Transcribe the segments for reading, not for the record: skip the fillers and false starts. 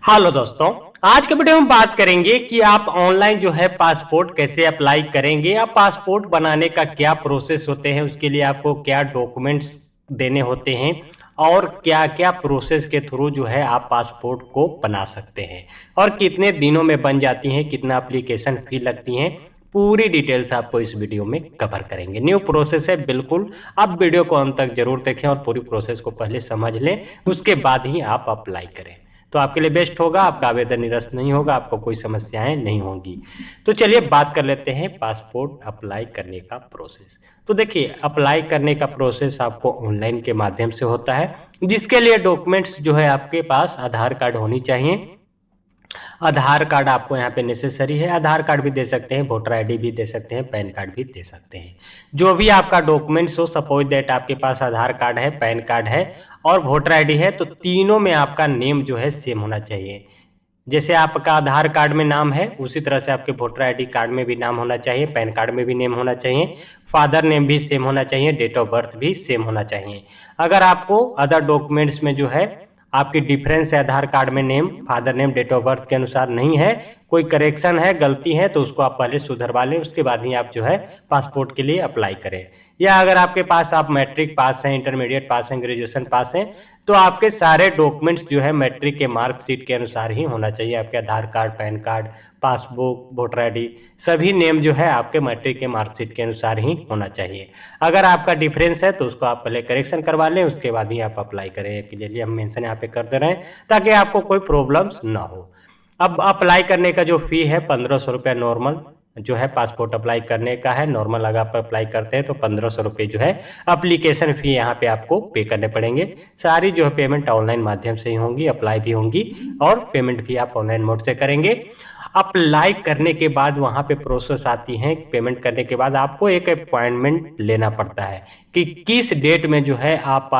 Hello दोस्तों, आज के वीडियो में बात करेंगे कि आप ऑनलाइन जो है पासपोर्ट कैसे अप्लाई करेंगे या पासपोर्ट बनाने का क्या प्रोसेस होते हैं, उसके लिए आपको क्या डॉक्यूमेंट्स देने होते हैं और क्या-क्या प्रोसेस के थ्रू जो है आप पासपोर्ट को बना सकते हैं और कितने दिनों में बन जाती हैं, कितना एप्लीकेशन फी लगती हैं, पूरी डिटेल्स आपको इस वीडियो में कवर करेंगे। न्यू प्रोसेस है बिल्कुल, आप वीडियो को अंत तक जरूर देखें और पूरी प्रोसेस को पहले समझ लें, उसके बाद ही आप अप्लाई करें तो आपके लिए बेस्ट होगा। आपका आवेदन निरस्त नहीं होगा, आपको कोई समस्याएं नहीं होंगी। तो चलिए बात कर लेते हैं पासपोर्ट अप्लाई करने का प्रोसेस। तो देखिए, अप्लाई करने का प्रोसेस आपको ऑनलाइन के माध्यम से होता है, जिसके लिए डॉक्यूमेंट्स जो है आपके पास आधार कार्ड होनी चाहिए। आधार कार्ड आपको यहाँ पे नेसेसरी है। आधार कार्ड भी दे सकते हैं, वोटर आईडी भी दे सकते हैं, पैन कार्ड भी दे सकते हैं। जो भी आपका डॉक्यूमेंट्स हो, सपोज दैट आपके पास आधार कार्ड है, पैन कार्ड है और वोटर आईडी है, तो तीनों में आपका नेम जो है सेम होना चाहिए। जैसे आपका आधार कार्ड में नाम है, उसी तरह से आपके वोटर आईडी कार्ड में भी नाम होना चाहिए, पैन कार्ड में भी नेम होना चाहिए, फादर नेम भी सेम होना चाहिए, डेट ऑफ बर्थ भी सेम होना चाहिए। अगर आपको अदर डॉक्यूमेंट्स में जो है आपकी डिफरेंस है, आधार कार्ड में name, father name, date of birth के अनुसार नहीं है, कोई करेक्शन है, गलती है, तो उसको आप पहले सुधरवा लें, उसके बाद ही आप जो है पासपोर्ट के लिए अप्लाई करें। या अगर आपके पास आप मैट्रिक पास हैं, इंटरमीडिएट पास हैं, ग्रेजुएशन पास हैं, तो आपके सारे डॉक्यूमेंट्स जो है मैट्रिक के मार्कशीट के अनुसार ही होना चाहिए। आपके Aadhaar card, PAN card, passbook, voter ID, सभी नेम जो है आपके मैट्रिक के मार्कशीट के अनुसार ही होना चाहिए। अगर आपका डिफरेंस है तो उसको आप पहले करेक्शन करवा लें, उसके बाद ही आप अप्लाई करें। के लिए हम मेंशन यहाँ पे कर दे रहे हैं ताकि आपको कोई प्रॉब्लम्स ना हो। अब अप्लाई करने का जो फी है 1500 रुपया नॉर्मल जो है पासपोर्ट अप्लाई करने का है। नॉर्मल अगर आप अप्लाई करते हैं तो 1500 रुपये जो है एप्लीकेशन फी यहाँ पे आपको पे करने पड़ेंगे। सारी जो है पेमेंट ऑनलाइन माध्यम से ही होंगी, अप्लाई भी होंगी और पेमेंट भी आप ऑनलाइन मोड से करेंगे। अप्लाई करने के बाद वहाँ पे प्रोसेस आती है, पेमेंट करने के बाद आपको एक अपॉइंटमेंट लेना पड़ता है कि किस डेट में जो है आप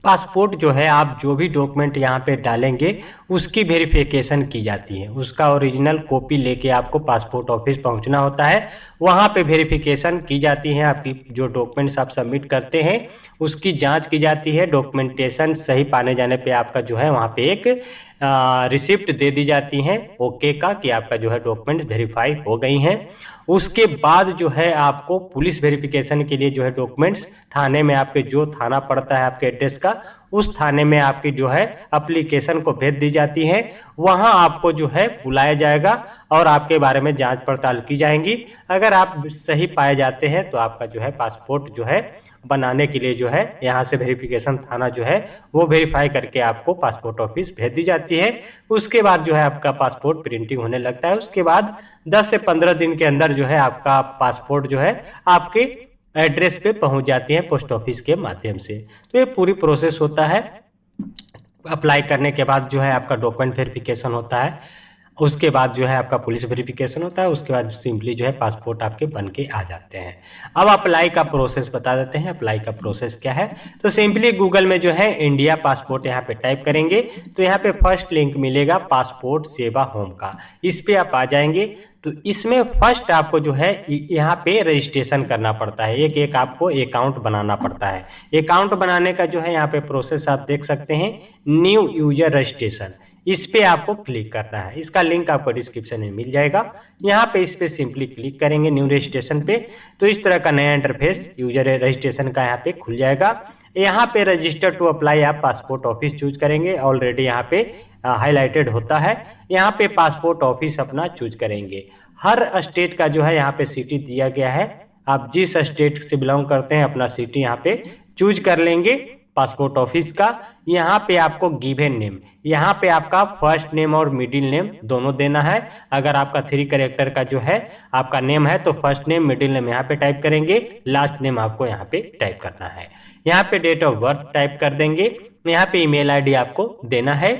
पासपोर्ट जो है आप जो भी डॉक्यूमेंट यहाँ पे डालेंगे उसकी वेरिफिकेशन की जाती है। उसका ओरिजिनल कॉपी लेके आपको पासपोर्ट ऑफिस पहुँचना होता है। वहाँ पे वेरिफिकेशन की जाती है, आपकी जो डॉक्यूमेंट्स आप सबमिट करते हैं उसकी जांच की जाती है। डॉक्यूमेंटेशन सही पाने जाने पे आपका जो है वहाँ पे एक रिसिप्ट दे दी जाती है ओके का, कि आपका जो है डॉक्यूमेंट वेरीफाई हो गई हैं। उसके बाद जो है आपको पुलिस वेरिफिकेशन के लिए जो है डॉक्यूमेंट्स थाने में, आपके जो थाना पड़ता है आपके एड्रेस का, उस थाने में आपकी जो है एप्लीकेशन को भेज दी जाती है। वहां आपको जो है बुलाया जाएगा और आपके बारे में जांच पड़ताल की जाएंगी। अगर आप सही पाए जाते हैं तो आपका जो है पासपोर्ट जो है बनाने के लिए जो है यहाँ से वेरिफिकेशन थाना जो है वो वेरीफाई करके आपको पासपोर्ट ऑफिस भेज दी जाती है। उसके बाद जो है आपका पासपोर्ट प्रिंटिंग होने लगता है। उसके बाद 10 से 15 दिन के अंदर जो है आपका पासपोर्ट जो है आपके एड्रेस पे पहुंच जाती है पोस्ट ऑफिस के माध्यम से। तो ये पूरी प्रोसेस होता है। अप्लाई करने के बाद जो है आपका डॉक्यूमेंट वेरिफिकेशन होता है, उसके बाद जो है आपका पुलिस वेरिफिकेशन होता है, उसके बाद सिंपली जो है पासपोर्ट आपके बन के आ जाते हैं। अब अप्लाई का प्रोसेस बता देते हैं। अप्लाई का प्रोसेस क्या है, तो सिंपली गूगल में जो है इंडिया पासपोर्ट यहाँ पे टाइप करेंगे तो यहाँ पे फर्स्ट लिंक मिलेगा पासपोर्ट सेवा होम का। इस पे आप आ जाएंगे तो इसमें फर्स्ट आपको जो है यहाँ पे रजिस्ट्रेशन करना पड़ता है। एक आपको अकाउंट बनाना पड़ता है। अकाउंट बनाने का जो है यहाँ पे प्रोसेस आप देख सकते हैं, न्यू यूजर रजिस्ट्रेशन, इस पे आपको क्लिक करना है। इसका लिंक आपको डिस्क्रिप्शन में मिल जाएगा। यहाँ पे इस पे सिंपली क्लिक करेंगे न्यू रजिस्ट्रेशन पे, तो इस तरह का नया इंटरफेस यूजर रजिस्ट्रेशन का यहाँ पे खुल जाएगा। यहाँ पे रजिस्टर टू अप्लाई आप पासपोर्ट ऑफिस चूज करेंगे, ऑलरेडी यहाँ पे हाईलाइटेड होता है। यहाँ पे पासपोर्ट ऑफिस अपना चूज करेंगे। हर स्टेट का जो है यहाँ पे सिटी दिया गया है, आप जिस स्टेट से बिलोंग करते हैं अपना सिटी यहाँ पे चूज कर लेंगे पासपोर्ट ऑफिस का। यहाँ पे आपको गिवन नेम, यहाँ पे आपका फर्स्ट नेम और मिडिल नेम दोनों देना है। अगर आपका 3 कैरेक्टर का जो है आपका नेम है तो फर्स्ट नेम, मिडिल नेम यहाँ पे टाइप करेंगे, लास्ट नेम आपको यहाँ पे टाइप करना है। यहाँ पे डेट ऑफ बर्थ टाइप कर देंगे। यहाँ पे ईमेल आईडी आपको देना है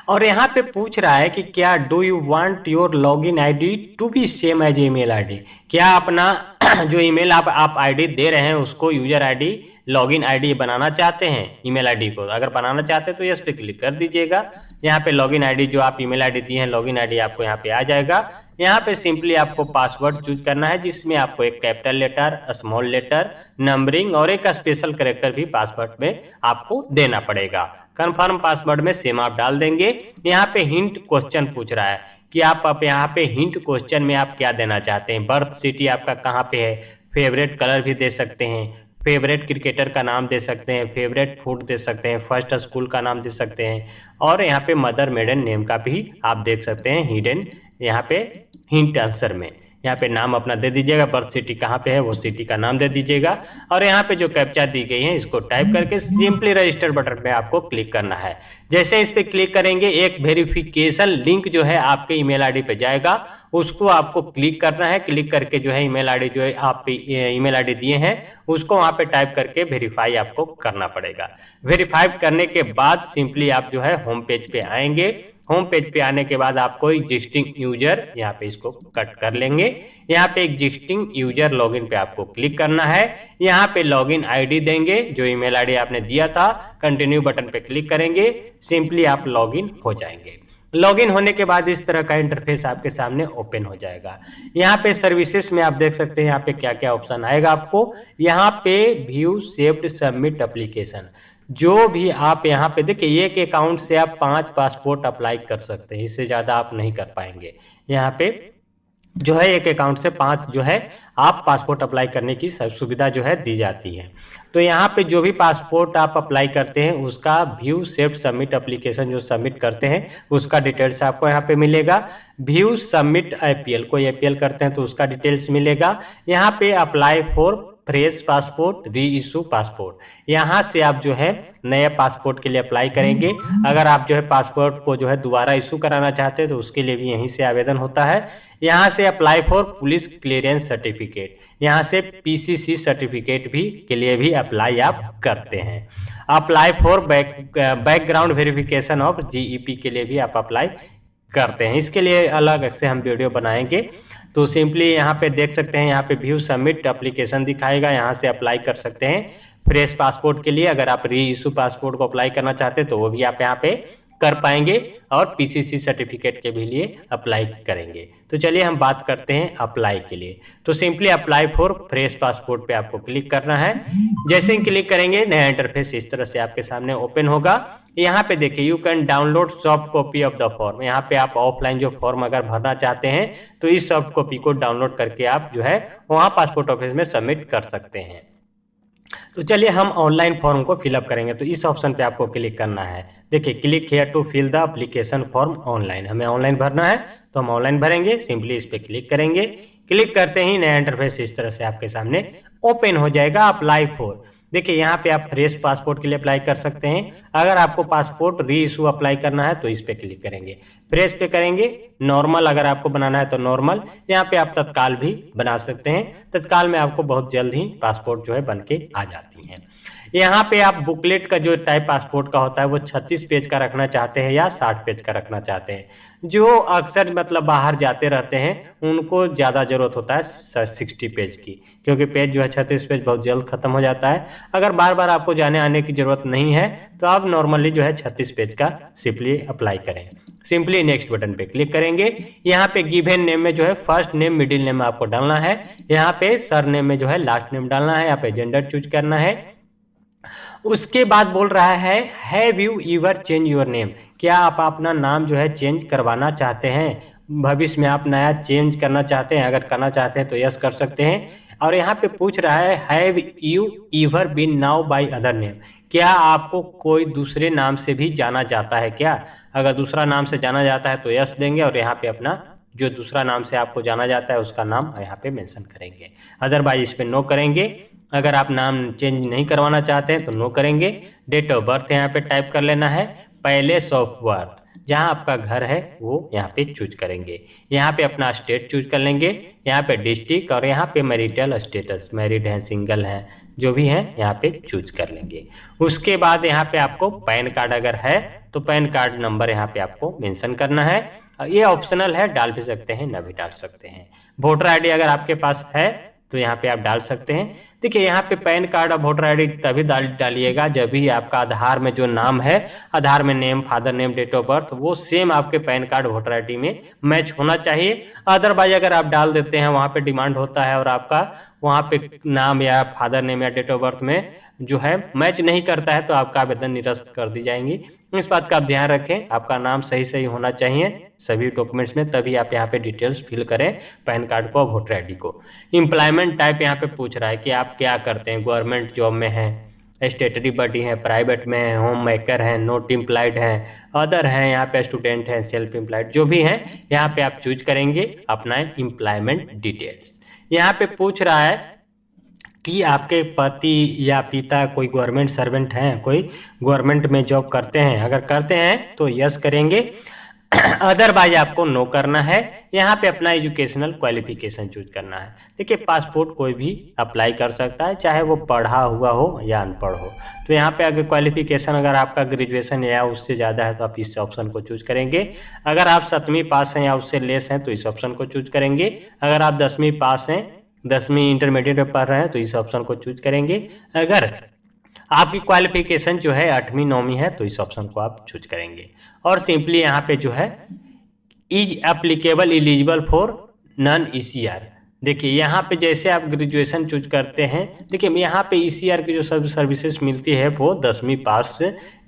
और यहाँ पे पूछ रहा है कि क्या do you want your login ID to be same as email ID, क्या अपना जो ईमेल आप आईडी दे रहे हैं उसको यूजर आईडी, लॉगिन आईडी बनाना चाहते हैं ईमेल आईडी को। अगर बनाना चाहते हैं तो यस पे क्लिक कर दीजिएगा। यहाँ पे लॉगिन आईडी जो आप ईमेल आईडी दिए हैं, लॉगिन आईडी आपको यहाँ पे आ जाएगा। यहाँ पे सिंपली आपको पासवर्ड चूज करना है, जिसमें आपको एक capital letter, small letter, numbering और एक स्पेशल कैरेक्टर भी पासवर्ड में आपको देना पड़ेगा। कंफर्म पासवर्ड में सेम आप डाल देंगे। यहाँ पे हिंट क्वेश्चन पूछ रहा है कि आप यहाँ पे हिंट क्वेश्चन में आप क्या देना चाहते हैं। बर्थ सिटी आपका कहाँ पे है, फेवरेट कलर भी दे सकते हैं, फेवरेट क्रिकेटर का नाम दे सकते हैं, फेवरेट फूड दे सकते हैं, फर्स्ट स्कूल का नाम दे सकते हैं, और यहाँ पे मदर मेडन नेम का भी आप देख सकते हैं हिडन यहाँ पे हिंट आंसर में। यहाँ पे नाम अपना दे दीजिएगा, बर्थ सिटी कहाँ पे है वो सिटी का नाम दे दीजिएगा, और यहाँ पे जो कैप्चा दी गई है इसको टाइप करके सिंपली रजिस्टर बटन पे आपको क्लिक करना है। जैसे इस पे क्लिक करेंगे एक वेरिफिकेशन लिंक जो है आपके ईमेल आईडी पे जाएगा, उसको आपको क्लिक करना है। क्लिक करके जो है ईमेल आईडी जो है आप ईमेल आईडी दिए हैं उसको वहाँ पे टाइप करके वेरीफाई आपको करना पड़ेगा। वेरीफाई करने के बाद सिंपली आप जो है होम पेज पे आएंगे। होम पेज पे आने के बाद आपको एग्जिस्टिंग यूजर यहाँ पे इसको कट कर लेंगे। यहाँ पे एग्जिस्टिंग यूजर लॉगिन पे आपको क्लिक करना है। यहाँ पे लॉगिन आईडी देंगे जो ईमेल आईडी आपने दिया था, कंटिन्यू बटन पे क्लिक करेंगे, सिंपली आप लॉगिन हो जाएंगे। लॉगिन होने के बाद इस तरह का इंटरफेस आपके सामने ओपन हो जाएगा। यहाँ पे सर्विसेज में आप देख सकते हैं यहाँ पे क्या क्या ऑप्शन आएगा आपको। यहाँ पे व्यू सेव्ड सबमिट एप्लीकेशन, जो भी आप यहाँ पे देखिए एक अकाउंट से आप 5 पासपोर्ट अप्लाई कर सकते हैं, इससे ज़्यादा आप नहीं कर पाएंगे। यहाँ पे जो है एक अकाउंट से 5 जो है आप पासपोर्ट अप्लाई करने की सुविधा जो है दी जाती है। तो यहाँ पे जो भी पासपोर्ट आप अप्लाई करते हैं उसका व्यू सेव्ड सबमिट एप्लीकेशन जो सबमिट करते हैं उसका डिटेल्स आपको यहाँ पे मिलेगा। व्यू सबमिट आईपीएल, कोई आईपीएल करते हैं तो उसका डिटेल्स मिलेगा। यहाँ पे अप्लाई फॉर फ्रेश पासपोर्ट, री इशू पासपोर्ट, यहाँ से आप जो है नए पासपोर्ट के लिए अप्लाई करेंगे। अगर आप जो है पासपोर्ट को जो है दोबारा इशू कराना चाहते हैं तो उसके लिए भी यहीं से आवेदन होता है। यहाँ से apply for police clearance certificate, यहाँ से पीसीसी सर्टिफिकेट भी के लिए भी अप्लाई आप करते हैं। Apply for background verification of GEP के लिए भी आप अप्लाई करते हैं। इसके लिए अलग से हम वीडियो बनाएंगे। तो सिंपली यहाँ पे देख सकते हैं, यहाँ पे व्यू सबमिट एप्लीकेशन दिखाएगा, यहाँ से अप्लाई कर सकते हैं फ्रेश पासपोर्ट के लिए। अगर आप री इशू पासपोर्ट को अप्लाई करना चाहते हैं तो वो भी आप यहाँ पे कर पाएंगे, और पीसीसी सर्टिफिकेट के भी लिए अप्लाई करेंगे। तो चलिए हम बात करते हैं अप्लाई के लिए। तो simply apply for fresh passport पे आपको क्लिक करना है। जैसे ही क्लिक करेंगे नया इंटरफेस इस तरह से आपके सामने ओपन होगा। यहाँ पे देखिए you can download soft copy of the form, यहाँ पे आप ऑफलाइन जो फॉर्म अगर भरना चाहते हैं तो इस सॉफ्ट कॉपी को डाउनलोड करके आप जो है वहाँ पासपोर्ट ऑफिस में सबमिट कर सकते हैं। तो चलिए हम ऑनलाइन फॉर्म को फिलअप करेंगे। तो इस ऑप्शन पे आपको क्लिक करना है। देखिए click here to fill the application form online, हमें ऑनलाइन भरना है तो हम ऑनलाइन भरेंगे। सिंपली इस पे क्लिक करेंगे। क्लिक करते ही नया इंटरफेस इस तरह से आपके सामने ओपन हो जाएगा। अप्लाई फॉर, देखिए यहाँ पे आप फ्रेश पासपोर्ट के लिए अप्लाई कर सकते हैं। अगर आपको पासपोर्ट री इशू अप्लाई करना है तो इस पे क्लिक करेंगे, फ्रेश पे करेंगे। नॉर्मल अगर आपको बनाना है तो नॉर्मल, यहाँ पे आप तत्काल भी बना सकते हैं। तत्काल में आपको बहुत जल्द ही पासपोर्ट जो है बन के आ जाती हैं। यहाँ पे आप बुकलेट का जो टाइप पासपोर्ट का होता है वो 36 पेज का रखना चाहते हैं या 60 पेज का रखना चाहते हैं। जो अक्सर मतलब बाहर जाते रहते हैं उनको ज़्यादा जरूरत होता है 60 पेज की, क्योंकि पेज जो है 36 पेज बहुत जल्द खत्म हो जाता है। अगर बार बार आपको जाने आने की जरूरत नहीं है तो आप नॉर्मली जो है 36 पेज का सिंपली अप्लाई करें। सिंपली नेक्स्ट बटन पे क्लिक करेंगे। यहाँ पे गिवन नेम में जो है फर्स्ट नेम मिडिल नेम आपको डालना है। यहाँ पे सर नेम में जो है लास्ट नेम डालना है। यहाँ पे जेंडर चूज करना है। उसके बाद बोल रहा है have you ever change your name, क्या आप अपना नाम जो है चेंज करवाना चाहते हैं, भविष्य में आप नया चेंज करना चाहते हैं। अगर करना चाहते हैं तो यस कर सकते हैं। और यहाँ पे पूछ रहा है have you ever been now by other name, क्या आपको कोई दूसरे नाम से भी जाना जाता है क्या। अगर दूसरा नाम से जाना जाता है तो यस देंगे, और यहाँ पे अपना जो दूसरा नाम से आपको जाना जाता है उसका नाम यहाँ पे मेंशन करेंगे। अदरवाइज इस पे नो करेंगे। अगर आप नाम चेंज नहीं करवाना चाहते हैं तो नो करेंगे। डेट ऑफ बर्थ यहाँ पे टाइप कर लेना है। पैलेस ऑफ बर्थ, जहाँ आपका घर है वो यहाँ पे चूज करेंगे। यहाँ पे अपना स्टेट चूज कर लेंगे। यहाँ पे डिस्ट्रिक्ट, और यहाँ पे मैरिटल स्टेटस, मैरिड हैं सिंगल हैं जो भी हैं यहाँ पे चूज कर लेंगे। उसके बाद यहाँ पे आपको पैन कार्ड अगर है तो पैन कार्ड नंबर यहाँ पे आपको मेंशन करना है। ये ऑप्शनल है, डाल भी सकते हैं ना भी डाल सकते हैं। वोटर आईडी अगर आपके पास है तो यहाँ पे आप डाल सकते हैं। देखिए यहाँ पे पैन कार्ड और वोटर आईडी तभी डालिएगा जब भी आपका आधार में जो नाम है, आधार में name, father name, date of birth, वो सेम आपके पैन कार्ड वोटर आईडी में मैच होना चाहिए। अदरवाइज अगर आप डाल देते हैं, वहाँ पे डिमांड होता है और आपका वहाँ पे नाम या फादर नेम या डेट ऑफ बर्थ में जो है मैच नहीं करता है, तो आपका आवेदन निरस्त कर दी जाएंगी। इस बात का आप ध्यान रखें, आपका नाम सही सही होना चाहिए सभी डॉक्यूमेंट्स में, तभी आप यहाँ पे डिटेल्स फिल करें पैन कार्ड को और वोटर आईडी को। एम्प्लॉयमेंट टाइप यहाँ पे पूछ रहा है कि आप क्या करते हैं, गवर्नमेंट जॉब में हैं, स्टेटरी बॉडी है, प्राइवेट में है, होम मेकर है, नॉट एम्प्लॉयड है, अदर है, यहाँ पे स्टूडेंट है, सेल्फ एम्प्लॉयड, जो भी है यहाँ पे आप चूज करेंगे अपना एम्प्लॉयमेंट डिटेल्स। यहाँ पे पूछ रहा है कि आपके पति या पिता कोई गवर्नमेंट सर्वेंट हैं, कोई गवर्नमेंट में जॉब करते हैं, अगर करते हैं तो यस करेंगे, अदरवाइज आपको नो करना है। यहाँ पे अपना एजुकेशनल क्वालिफिकेशन चूज करना है। देखिए पासपोर्ट कोई भी अप्लाई कर सकता है, चाहे वो पढ़ा हुआ हो या अनपढ़ हो। तो यहाँ पे अगर क्वालिफिकेशन अगर आपका ग्रेजुएशन या उससे ज़्यादा है तो आप इस ऑप्शन को चूज करेंगे। अगर आप 7वीं पास हैं या उससे लेस हैं तो इस ऑप्शन को चूज करेंगे। अगर आप 10वीं पास हैं, 10वीं इंटरमीडिएट में पढ़ रहे हैं तो इस ऑप्शन को चूज करेंगे। अगर आपकी क्वालिफिकेशन जो है 8वीं 9वीं है तो इस ऑप्शन को आप चूज करेंगे। और सिंपली यहाँ पे जो है is applicable eligible for non ECR. देखिए यहाँ पे जैसे आप ग्रेजुएशन चूज करते हैं, देखिए यहाँ पे ईसीआर की जो सर्विसेज मिलती है वो 10वीं पास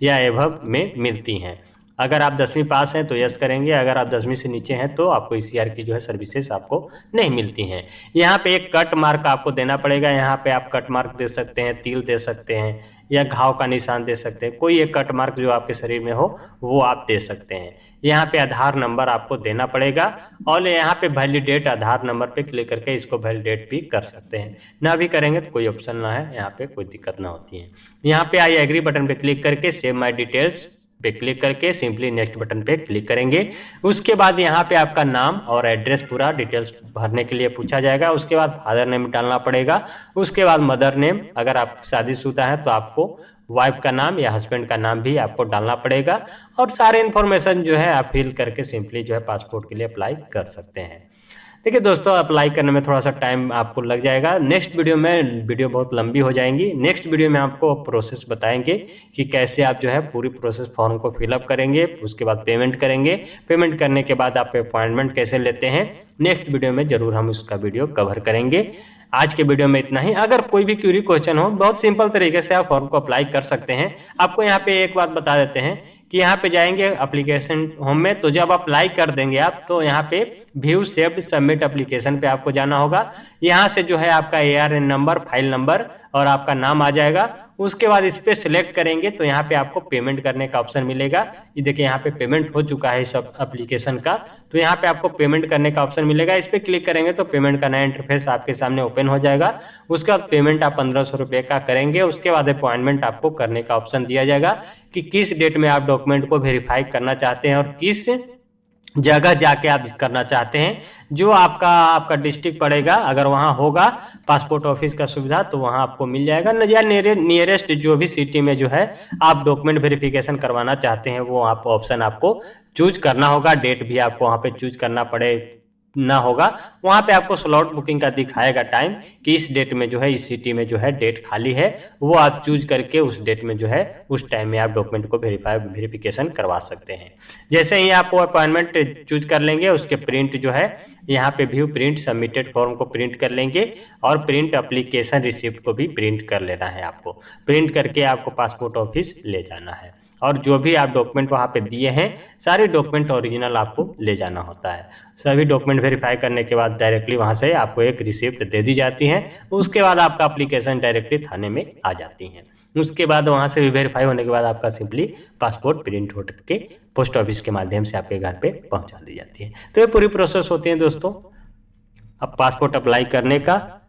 या एभव में मिलती हैं। अगर आप 10वीं पास हैं तो यस करेंगे, अगर आप 10वीं से नीचे हैं तो आपको ईसीआर की जो है सर्विसेज आपको नहीं मिलती हैं। यहाँ पे एक कट मार्क आपको देना पड़ेगा। यहाँ पे आप कट मार्क दे सकते हैं, तिल दे सकते हैं या घाव का निशान दे सकते हैं, कोई एक कट मार्क जो आपके शरीर में हो वो आप दे सकते हैं। यहाँ पे आधार नंबर आपको देना पड़ेगा और यहाँ पे वैलिडेट आधार नंबर पे क्लिक करके इसको वैलिडेट भी कर सकते हैं। ना भी करेंगे तो कोई ऑप्शन ना है, यहाँ पे कोई दिक्कत ना होती है। यहाँ पे आई एग्री बटन पे क्लिक करके सेव माई डिटेल्स पे क्लिक करके सिंपली नेक्स्ट बटन पे क्लिक करेंगे। उसके बाद यहाँ पे आपका नाम और एड्रेस पूरा डिटेल्स भरने के लिए पूछा जाएगा। उसके बाद फादर नेम डालना पड़ेगा। उसके बाद मदर नेम, अगर आप शादीशुदा हैं तो आपको वाइफ का नाम या हस्बैंड का नाम भी आपको डालना पड़ेगा। और सारे इन्फॉर्मेशन जो है आप फिल करके सिंपली जो है पासपोर्ट के लिए अप्लाई कर सकते हैं। देखिए दोस्तों, अप्लाई करने में थोड़ा सा टाइम आपको लग जाएगा। नेक्स्ट वीडियो में, वीडियो बहुत लंबी हो जाएंगी, नेक्स्ट वीडियो में आपको प्रोसेस बताएंगे कि कैसे आप जो है पूरी प्रोसेस फॉर्म को फिलअप करेंगे, उसके बाद पेमेंट करेंगे, पेमेंट करने के बाद आप अपॉइंटमेंट कैसे लेते हैं, नेक्स्ट वीडियो में जरूर हम उसका वीडियो कवर करेंगे। आज के वीडियो में इतना ही। अगर कोई भी क्यूरी क्वेश्चन हो, बहुत सिंपल तरीके से आप फॉर्म को अप्लाई कर सकते हैं। आपको यहाँ पे एक बात बता देते हैं कि यहाँ पे जाएंगे एप्लीकेशन होम में, तो जब अप्लाई कर देंगे आप तो यहाँ पे व्यू सेव्ड सबमिट एप्लीकेशन पे आपको जाना होगा। यहाँ से जो है आपका ARN नंबर, फाइल नंबर और आपका नाम आ जाएगा। उसके बाद इस पे सिलेक्ट करेंगे तो यहाँ पे आपको पेमेंट करने का ऑप्शन मिलेगा। ये देखिए यहाँ पे पेमेंट हो चुका है इस एप्लीकेशन का, तो यहाँ पे आपको पेमेंट करने का ऑप्शन मिलेगा। इस पे क्लिक करेंगे तो पेमेंट का नया इंटरफेस आपके सामने ओपन हो जाएगा। उसके बाद पेमेंट आप 1500 रुपये का करेंगे। उसके बाद अपॉइंटमेंट आपको करने का ऑप्शन दिया जाएगा कि किस डेट में आप डॉक्यूमेंट को वेरीफाई करना चाहते हैं और किस जगह जाके आप करना चाहते हैं। जो आपका डिस्ट्रिक्ट पड़ेगा, अगर वहाँ होगा पासपोर्ट ऑफिस का सुविधा तो वहाँ आपको मिल जाएगा। या नियरेस्ट जो भी सिटी में जो है आप डॉक्यूमेंट वेरिफिकेशन करवाना चाहते हैं वो आप ऑप्शन आपको चूज करना होगा। डेट भी आपको वहाँ पे चूज करना पड़े ना होगा, वहाँ पे आपको स्लॉट बुकिंग का दिखाएगा टाइम कि इस डेट में जो है इस सिटी में जो है डेट खाली है, वो आप चूज करके उस डेट में जो है उस टाइम में आप डॉक्यूमेंट को वेरिफिकेशन करवा सकते हैं। जैसे ही आप वो अपॉइंटमेंट चूज कर लेंगे, उसके प्रिंट जो है यहाँ पे व्यू प्रिंट सबमिटेड फॉर्म को प्रिंट कर लेंगे और प्रिंट एप्लीकेशन रिसिप्ट को भी प्रिंट कर लेना है। आपको प्रिंट करके आपको पासपोर्ट ऑफिस ले जाना है और जो भी आप डॉक्यूमेंट वहाँ पे दिए हैं सारे डॉक्यूमेंट ओरिजिनल आपको ले जाना होता है। सभी डॉक्यूमेंट वेरीफाई करने के बाद डायरेक्टली वहाँ से आपको एक रिसिप्ट दे दी जाती है। उसके बाद आपका एप्लीकेशन डायरेक्टली थाने में आ जाती है। उसके बाद वहाँ से वेरीफाई होने के बाद आपका सिंपली पासपोर्ट प्रिंट हो के पोस्ट ऑफिस के माध्यम से आपके घर पे पहुँचा दी जाती है। तो ये पूरी प्रोसेस होती है दोस्तों अब पासपोर्ट अप्लाई करने का।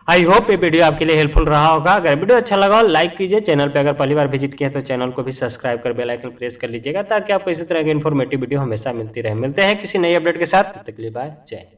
आई होप ये वीडियो आपके लिए हेल्पफुल रहा होगा। अगर वीडियो अच्छा लगा हो लाइक कीजिए। चैनल पे अगर पहली बार विजिट किया तो चैनल को भी सब्सक्राइब कर बेल आइकन प्रेस कर लीजिएगा ताकि आपको इसी तरह की इन्फॉर्मेटिव वीडियो हमेशा मिलती रहे। मिलते हैं किसी नई अपडेट के साथ, तब तक के लिए बाय, जय हिंद।